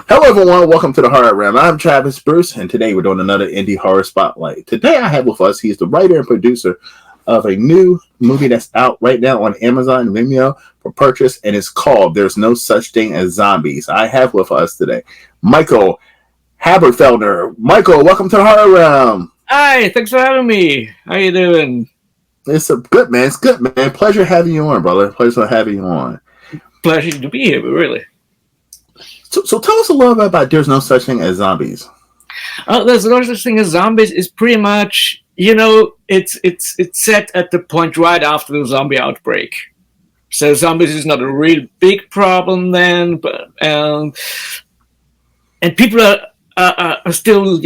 Hello, everyone. Welcome to the Horror Realm. I'm Travis Bruce, and today we're doing another indie horror spotlight. Today, I have with us, he's the writer and producer of a new movie that's out right now on Amazon and Vimeo for purchase, and it's called There's No Such Thing as Zombies. I have with us today Michael Haberfelder. Michael, welcome to the Horror Realm. Hi, thanks for having me. How you doing? It's a good, man. It's good, man. Pleasure having you on, brother. Pleasure having you on. Pleasure to be here, but really. So tell us a little bit about There's No Such Thing as Zombies. There's no such thing as zombies. Is pretty much, it's set at the point right after the zombie outbreak. So zombies is not a real big problem then, but and people are still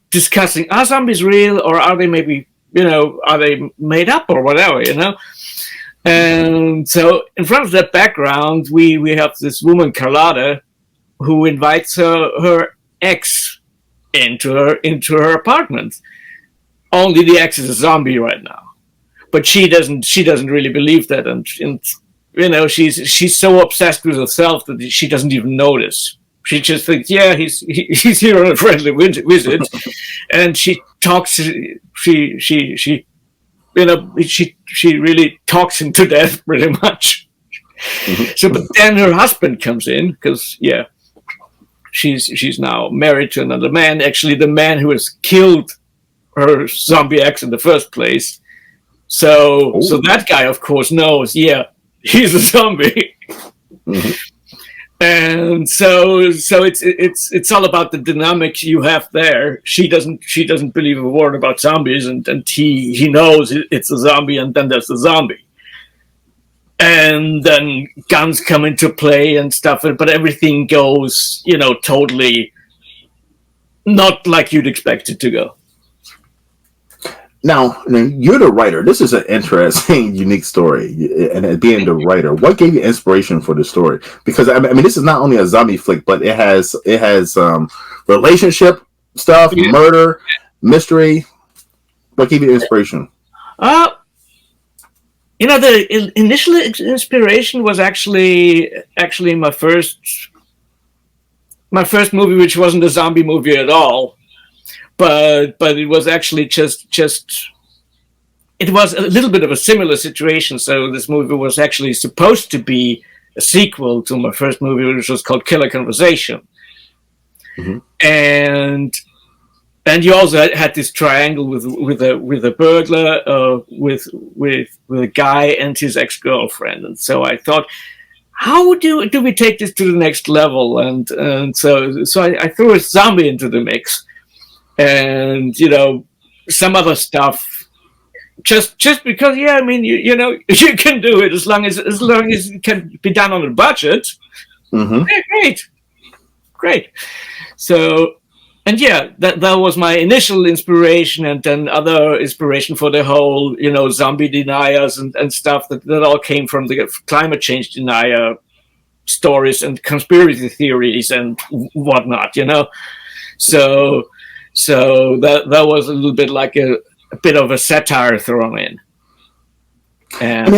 discussing, are zombies real or are they maybe are they made up or whatever, And so in front of that background, we have this woman Carlotta who invites her ex into her apartment. Only the ex is a zombie right now, but she doesn't really believe that, and she's so obsessed with herself that she doesn't even notice. She just thinks, yeah, he's here on a friendly visit, and she talks. She really talks him to death, pretty much. So, but then her husband comes in because, she's now married to another man. Actually, the man who has killed her zombie ex in the first place. So that guy, of course, knows. Yeah, he's a zombie. Mm-hmm. And so it's all about the dynamics you have there. She doesn't believe a word about zombies, and he knows it's a zombie, and then there's a zombie. And then guns come into play and stuff, but everything goes, totally not like you'd expect it to go. Now, you're the writer. This is an interesting, unique story. And being the writer, what gave you inspiration for the story? Because I mean, this is not only a zombie flick, but it has relationship stuff, murder, mystery. What gave you inspiration? The initial inspiration was actually my first movie, which wasn't a zombie movie at all, but it was actually just it was a little bit of a similar situation. So this movie was actually supposed to be a sequel to my first movie, which was called Killer Conversation, mm-hmm. And you also had this triangle with a burglar, with a guy and his ex-girlfriend, and so I thought, how do we take this to the next level? And so I threw a zombie into the mix, and some other stuff, just because you can do it as long as it can be done on a budget. Mm-hmm. Yeah, great. So. And that was my initial inspiration, and then other inspiration for the whole, zombie deniers and stuff that all came from the climate change denier stories and conspiracy theories and whatnot, So that was a little bit like a bit of a satire thrown in. And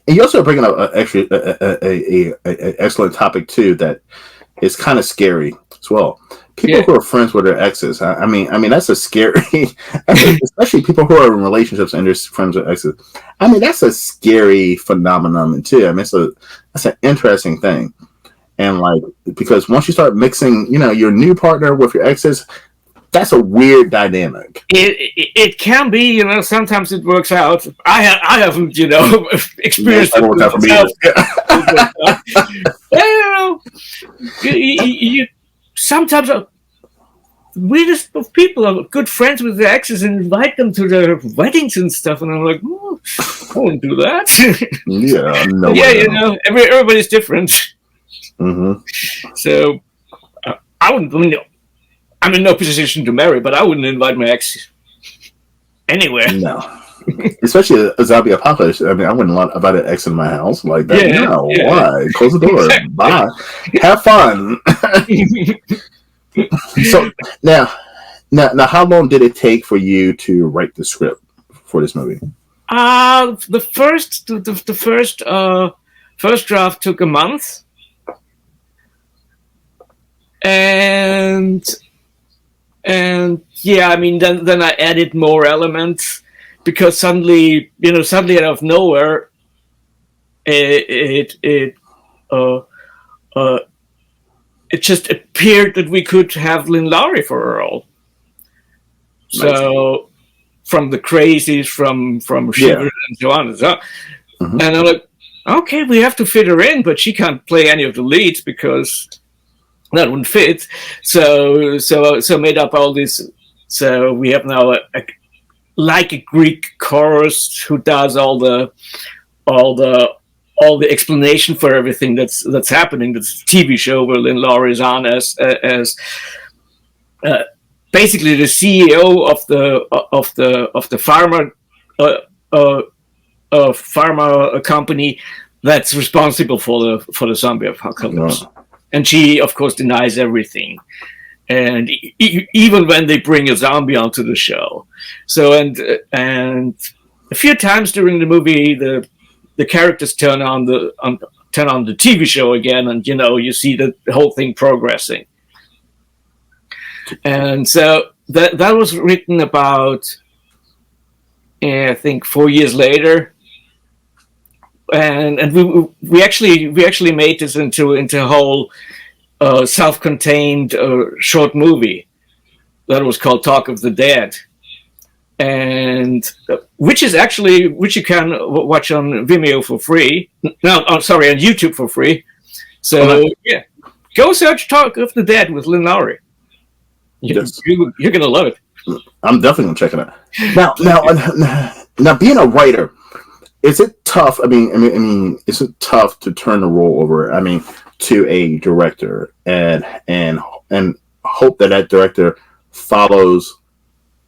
you also bring up actually a excellent topic too that is kind of scary as well. People who are friends with their exes. I mean, that's a scary, especially people who are in relationships and they're friends with exes. I mean, that's a scary phenomenon too. I mean, that's an interesting thing. And because once you start mixing, your new partner with your exes, that's a weird dynamic. It can be, sometimes it works out. I haven't, experienced it myself. You sometimes the weirdest of people are good friends with their exes and invite them to their weddings and stuff, and I'm like, I wouldn't do that. Everybody's different. Mm-hmm. So I wouldn't. I'm in no position to marry, but I wouldn't invite my ex anywhere. No. Especially a zombie apocalypse. I mean, I wouldn't invite an ex in my house like that. Why? Close the door. Exactly. Bye. Have fun. So now, how long did it take for you to write the script for this movie? The first draft took a month. and yeah, I mean, then I added more elements because suddenly out of nowhere, it just appeared that we could have Lynn Lowry for a role. So from the Crazies, from Shiver and so on and so on. Mm-hmm. And I'm like, okay, we have to fit her in, but she can't play any of the leads because that wouldn't fit. So made up all this. So we have now a Greek chorus who does all the explanation for everything that's happening. That's a TV show where Lynn Lowry is on as basically the CEO of the pharma company that's responsible for the zombie apocalypse. Wow. And she, of course, denies everything. And even when they bring a zombie onto the show, so and a few times during the movie, the characters turn on the TV show again, and you see the whole thing progressing. And so that was written about, I think, 4 years later, and we actually made this into a whole self-contained short movie that was called Talk of the Dead, and which you can watch on Vimeo for free. No, on YouTube for free. So yeah, go search Talk of the Dead with Lynn Lowry. You're gonna love it. I'm definitely gonna check it out. Now, being a writer, is it tough? I mean, is it tough to turn the role over? I mean, to a director and hope that director follows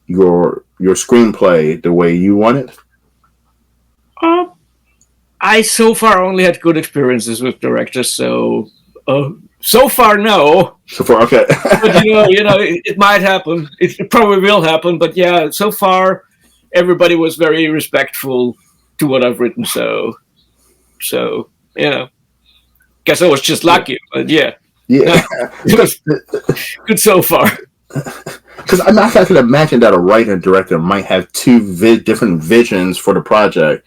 your screenplay the way you want it? I so far only had good experiences with directors, so far no. So far, okay. But it might happen. It probably will happen. But yeah, so far everybody was very respectful to what I've written. So guess I was just lucky. But yeah, it was good so far. Because I can imagine that a writer and director might have two different visions for the project.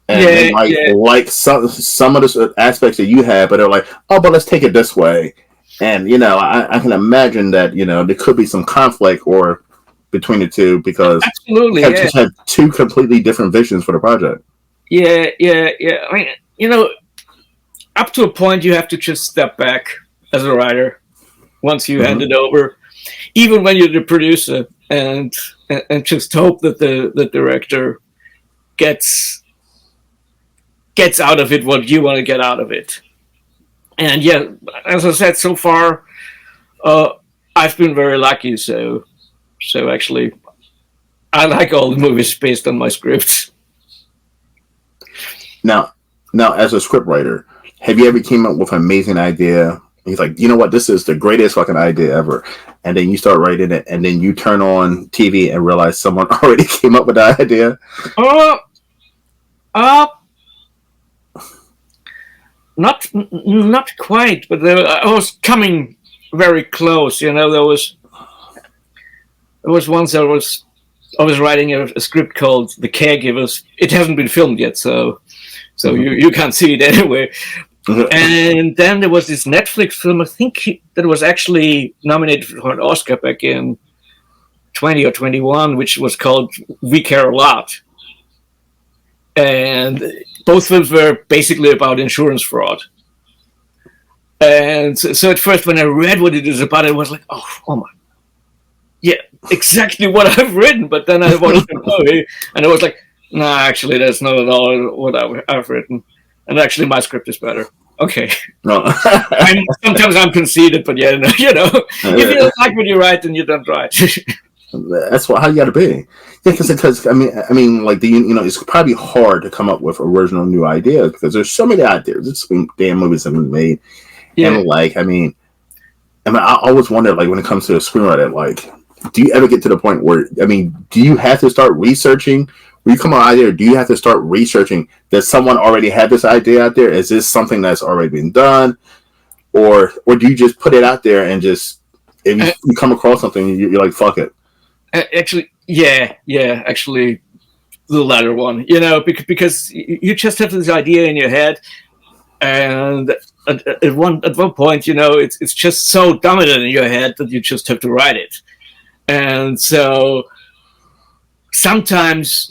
And they might like some of the aspects that you have, but they're like, oh, but let's take it this way. And, I can imagine that, there could be some conflict or between the two because absolutely, just have two completely different visions for the project. Yeah. I mean, up to a point, you have to just step back as a writer once you hand it over, even when you're the producer, and just hope that the director gets out of it what you want to get out of it. And yeah, as I said, so far, I've been very lucky. So actually, I like all the movies based on my scripts. Now, as a scriptwriter, have you ever came up with an amazing idea? He's like, you know what, this is the greatest fucking idea ever. And then you start writing it, and then you turn on TV and realize someone already came up with that idea? Not quite, but I was coming very close. There was once I was writing a script called The Caregivers. It hasn't been filmed yet, so you can't see it anyway. And then there was this Netflix film, I think, that was actually nominated for an Oscar back in 20 or 21, which was called We Care a Lot. And both films were basically about insurance fraud. And so at first, when I read what it is about, I was like, oh my. Yeah, exactly what I've written. But then I watched the movie, and I was like, nah, actually, that's not at all what I've written. And actually, my script is better. Okay. No. Sometimes I'm conceited, but if you don't like what you write, then you don't write. That's how you got to be. Yeah, because I mean, like it's probably hard to come up with original new ideas because there's so many ideas. There's so many damn movies that have been made, and I always wonder, like, when it comes to a screenwriter, like, do you ever get to the point where, do you have to start researching? When you come on an idea, do you have to start researching? Does someone already have this idea out there? Is this something that's already been done? or do you just put it out there and just if you come across something, you're like, fuck it? Actually, actually, the latter one. Because you just have this idea in your head, and at one point, it's just so dominant in your head that you just have to write it. And so sometimes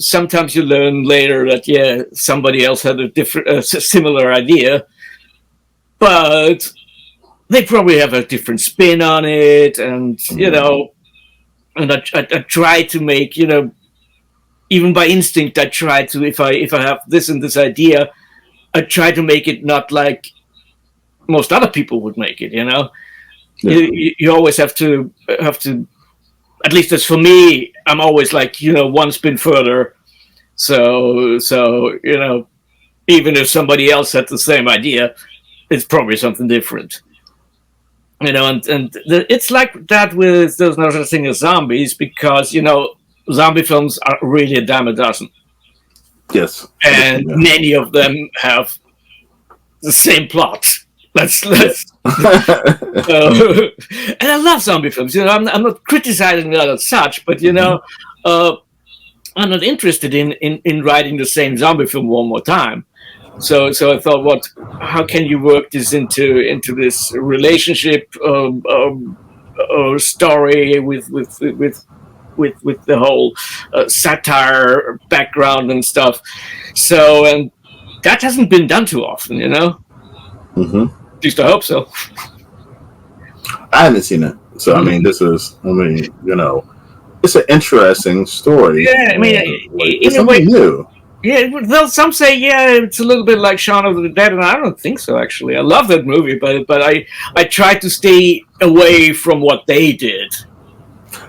you learn later that somebody else had a similar idea, but they probably have a different spin on it, and and I try to make, even by instinct, I try to, if I have this and this idea, I try to make it not like most other people would make it. You always have to, at least as for me, I'm always like, one spin further. So even if somebody else had the same idea, it's probably something different. And it's like that with There's No Such Thing as Zombies, because zombie films are really a dime a dozen. Yes, and many of them have the same plot. Let's and I love zombie films. I'm not criticizing that as such, but I'm not interested in writing the same zombie film one more time. So I thought, how can you work this into this relationship story with the whole satire background and stuff? So, and that hasn't been done too often, Mm-hmm. At least I hope so. I haven't seen it, so it's an interesting story. Yeah, it's something new. Yeah, some say it's a little bit like Shaun of the Dead, and I don't think so. Actually, I love that movie, but I try to stay away from what they did.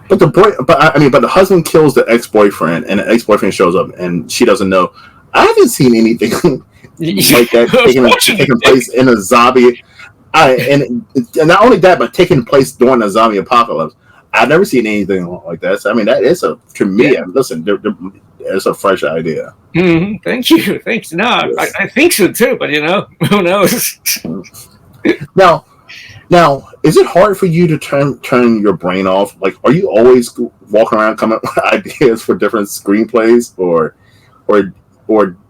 But the husband kills the ex-boyfriend, and the ex-boyfriend shows up, and she doesn't know. I haven't seen anything like that taking place in a zombie. And not only that, but taking place during a zombie apocalypse. I've never seen anything like that. So, that is to me. Listen, it's a fresh idea. Mm-hmm. Thank you. Thanks. No, yes. I think so too. But who knows? Now, is it hard for you to turn your brain off? Like, are you always walking around coming up with ideas for different screenplays, or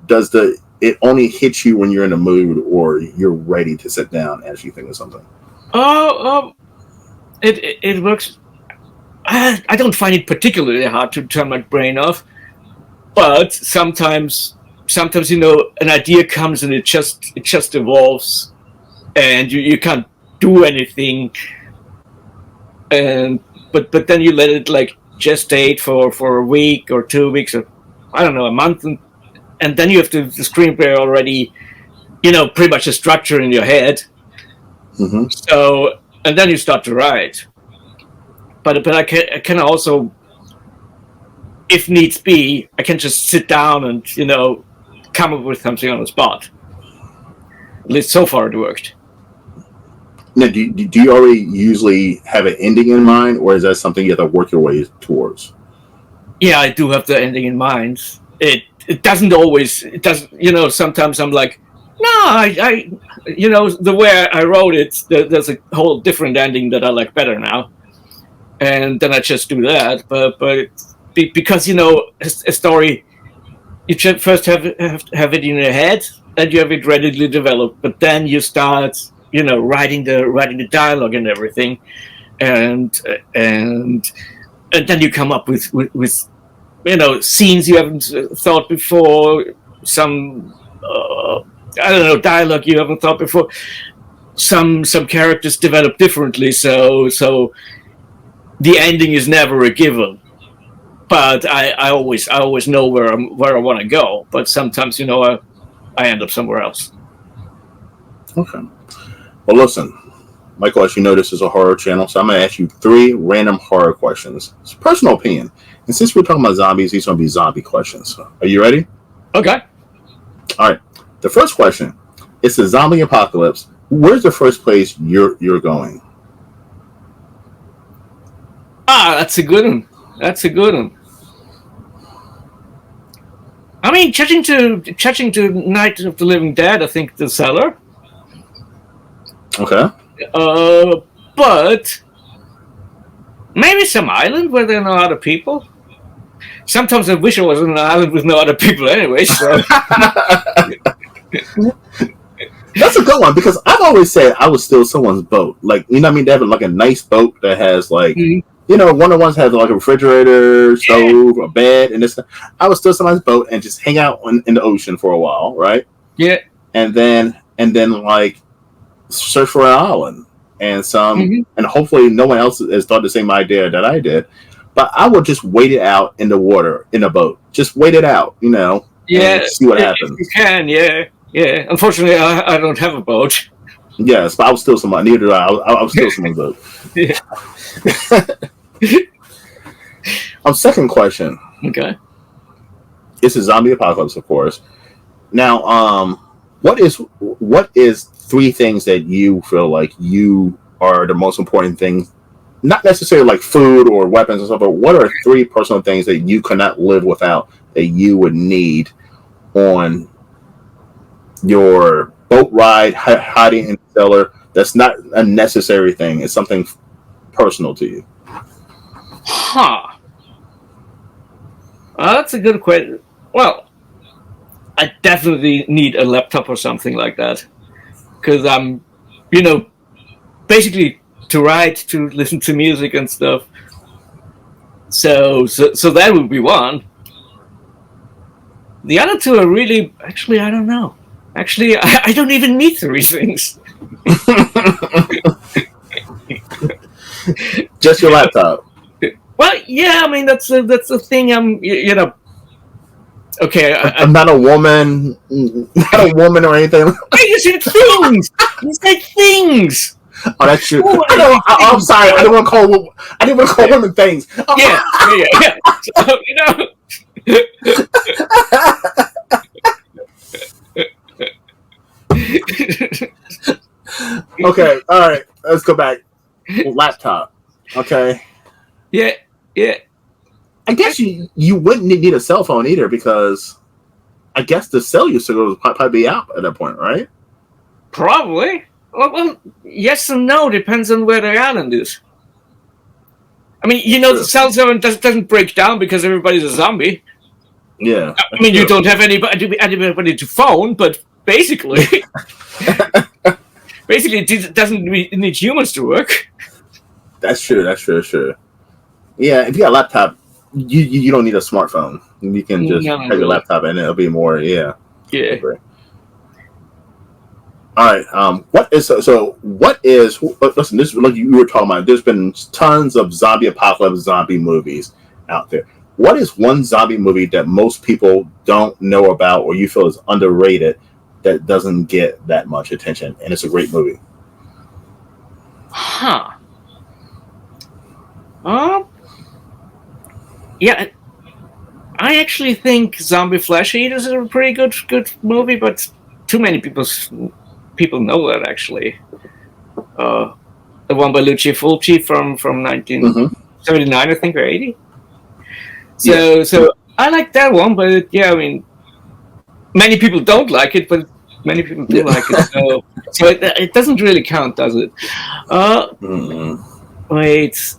does it only hit you when you're in the mood or you're ready to sit down and actually think of something? It works. I don't find it particularly hard to turn my brain off, but sometimes an idea comes and it just evolves, and you can't do anything, but then you let it like gestate for a week or 2 weeks or I don't know, a month, and then you have the screenplay already, pretty much a structure in your head. Mm-hmm. So, and then you start to write. But I can also, if needs be, I can just sit down and come up with something on the spot. At least so far it worked. Now, do you already usually have an ending in mind, or is that something you have to work your way towards? Yeah, I do have the ending in mind. It doesn't always. It doesn't. Sometimes I'm like, no, I the way I wrote it, there's a whole different ending that I like better now, and then I just do that. But because a story, you should first have it in your head, and you have it readily developed. But then you start, writing the dialogue and everything, and then you come up with scenes you haven't thought before, some dialogue you haven't thought before. Some characters develop differently, so the ending is never a given. But I always know where I want to go. But sometimes I end up somewhere else. Okay. Well, listen, Michael, as you know, this is a horror channel, so I'm going to ask you 3 random horror questions. It's personal opinion. And since we're talking about zombies, these are going to be zombie questions. Are you ready? Okay. All right. The first question, it's a zombie apocalypse. Where's the first place you're going? That's a good one. Judging to Night of the Living Dead, I think the cellar. Okay. But maybe some island where there are no other people. Sometimes I wish I was on an island with no other people anyway. So That's a good one because I've always said I would steal someone's boat. Like, you know what I mean? They have like a nice boat that has like, you know, one of the ones has like a refrigerator, stove, a bed, and this. I would steal someone's boat and just hang out in the ocean for a while, right? yeah, And then like search for an island and and hopefully no one else has thought the same idea that I did. But I would just wait it out in the water in a boat. Just wait it out, you know, and see what happens. You can, yeah. Unfortunately, I don't have a boat. Yes, but I was still someone. Neither do I. I was still someone's boat. Yeah. Second question. Okay. This is zombie apocalypse, of course. Now, what is three things that you feel like you are the most important things? Not necessarily like food or weapons and stuff, but what are three personal things that you cannot live without that you would need on your boat ride, hiding in the cellar? That's not a necessary thing. It's something personal to you. Huh. That's a good question. Well, I definitely need a laptop or something like that. Because I'm, basically to write, to listen to music and stuff. So that would be one. The other two are really, actually, I don't know. Actually, I don't even need three things. Just your laptop. Well, yeah, I mean that's the thing. Okay, I'm not a woman, or anything. You said things. You said things. Oh, that's true. I'm sorry. I didn't want to call women things. Oh. Yeah. So, Okay. All right. Let's go back. Laptop. Okay. Yeah. I guess you wouldn't need a cell phone either because I guess the cell used to would probably be out at that point, right? Probably. Well, yes and no. Depends on where the island is. I mean, the cell phone doesn't break down because everybody's a zombie. Yeah. I mean, you don't have anybody to phone, but basically, it doesn't need humans to work. That's true. Yeah, if you got a laptop, you don't need a smartphone. You can just have your laptop and it'll be more, yeah. Yeah. All right. What is listen, this like you were talking about, there's been tons of zombie apocalypse zombie movies out there. What is one zombie movie that most people don't know about or you feel is underrated that doesn't get that much attention and it's a great movie? Huh. Yeah, I actually think Zombie Flesh Eaters is a pretty good movie, but too many people know that actually. The one by Lucio Fulci from 1979, I think, or 80. So I like that one, but yeah, I mean, many people don't like it, but many people do like it. So it doesn't really count, does it? Wait.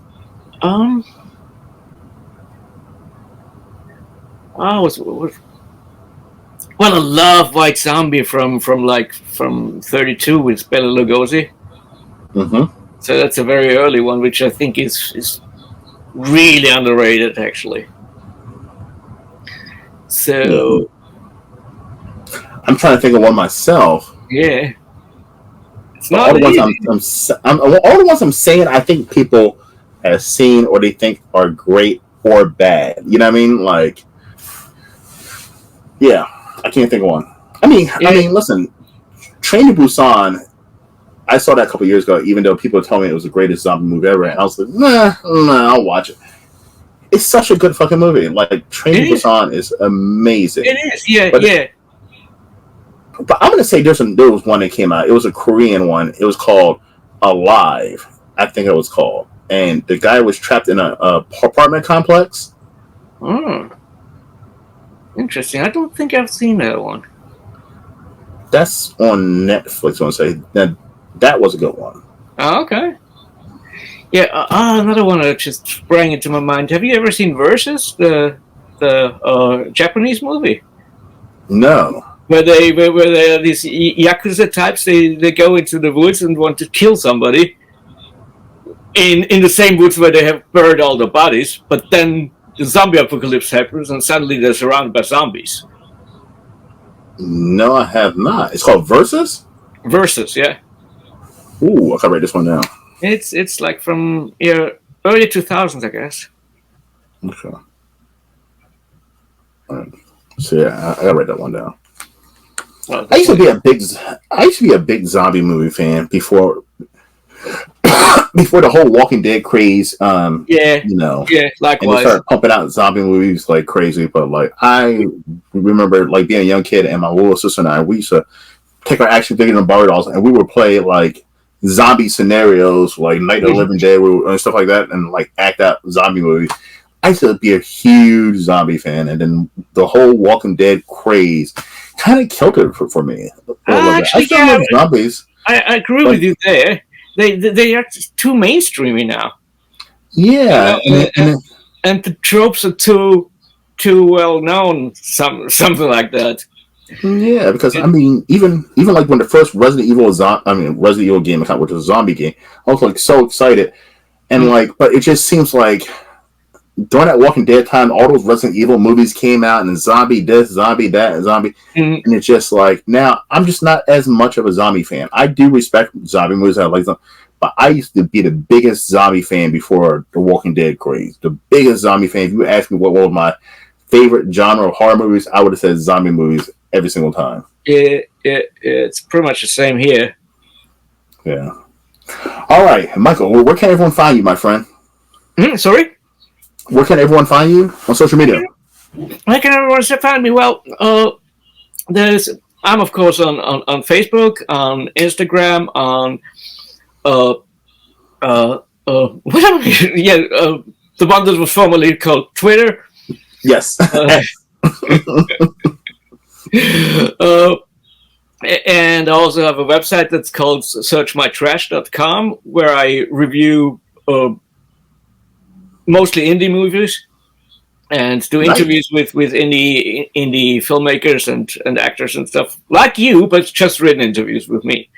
Well, I love White Zombie from 32 with Bela Lugosi. So that's a very early one, which I think is really underrated, actually. So I'm trying to think of one myself. Yeah, it's not all the ones I'm saying. I think people have seen or they think are great or bad. You know what I mean? Like, yeah, I can't think of one. I mean, listen, Train to Busan. I saw that a couple years ago. Even though people told me it was the greatest zombie movie ever, and I was like, nah, I'll watch it. It's such a good fucking movie. Like Train to Busan is amazing. It is, yeah. But I'm gonna say there was one that came out. It was a Korean one. It was called Alive. I think it was called. And the guy was trapped in a apartment complex. Interesting. I don't think I've seen that one. That's on Netflix. I want to say that was a good one. Oh, okay. Yeah, another one that just sprang into my mind. Have you ever seen Versus, the Japanese movie? No. Where they are these yakuza types. They go into the woods and want to kill somebody in the same woods where they have buried all the bodies. But then the zombie apocalypse happens, and suddenly they're surrounded by zombies. No, I have not. It's called Versus? Versus, yeah. Ooh, I can write this one down. It's like from early 2000s, I guess. Okay. All right. So yeah, I gotta write that one down. Well, I used to be a big zombie movie fan before the whole Walking Dead craze. Yeah, You know, yeah, and they likewise. started pumping out zombie movies like crazy. But like, I remember like being a young kid, and my little sister and I, we used to take our action figures and Barbie dolls, and we would play like zombie scenarios, like Night of the Living Dead and stuff like that, and like act out zombie movies. I used to be a huge zombie fan, and then the whole Walking Dead craze kind of killed it for me. I Actually, still yeah, love zombies. I agree But with you there. They are too mainstreamy now. yeah, And the tropes are too well known. Something like that. yeah, because I mean, even like when the first Resident Evil game came out, which was a zombie game, I was like so excited, and like, but it just seems like during that Walking Dead time, all those Resident Evil movies came out, and zombie this, zombie that, and zombie, and it's just like now I'm just not as much of a zombie fan. I do respect zombie movies, I like them, but I used to be the biggest zombie fan before the Walking Dead craze. The biggest zombie fan. If you asked me what was my favorite genre of horror movies, I would have said zombie movies every single time. It's pretty much the same here. Yeah. All right, Michael, where can everyone find you, my friend? Sorry? Where can everyone find you on social media? Where can everyone find me? Well, I'm of course on Facebook, on Instagram, on the one that was formerly called Twitter. Yes. And I also have a website that's called searchmytrash.com, where I review mostly indie movies and do interviews with indie filmmakers and actors and stuff like you, but just written interviews with me.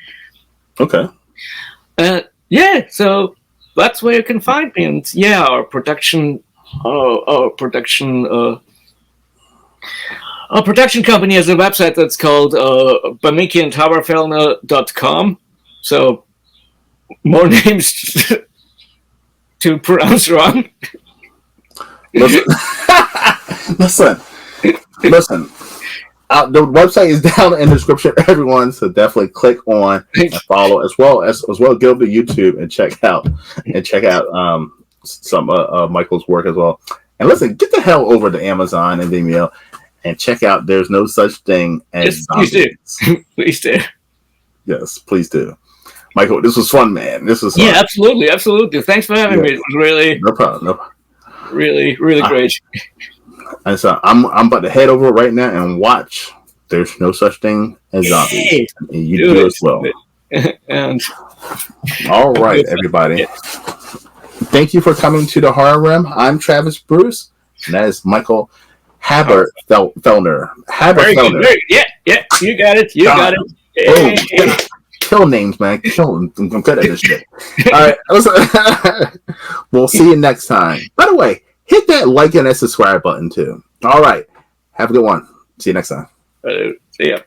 Okay. Yeah, so that's where you can find me. And yeah, our production company has a website that's called bamikiandhaberfellner.com. So more names to pronounce wrong. Listen. The website is down in the description, everyone. So definitely click on and follow, as well go to YouTube and check out some Michael's work as well. And listen, get the hell over to Amazon and Vimeo and check out There's No Such Thing as Zombies. Please do. Please do. Yes, please do. Michael, this was fun, man. This was fun. Yeah, absolutely. Thanks for having me. It was really no problem. Really great. And so I'm about to head over right now and watch There's No Such Thing as Zombies. And you do as well. And all right, everybody. Yeah. Thank you for coming to the Horror Room. I'm Travis Bruce, and that is Michael Fellner. Very good. Yeah, you got it. Got it. Hey. Kill names, man. Kill them. I'm good at this shit. All right. We'll see you next time. By the way, hit that like and that subscribe button too. All right. Have a good one. See you next time. See ya.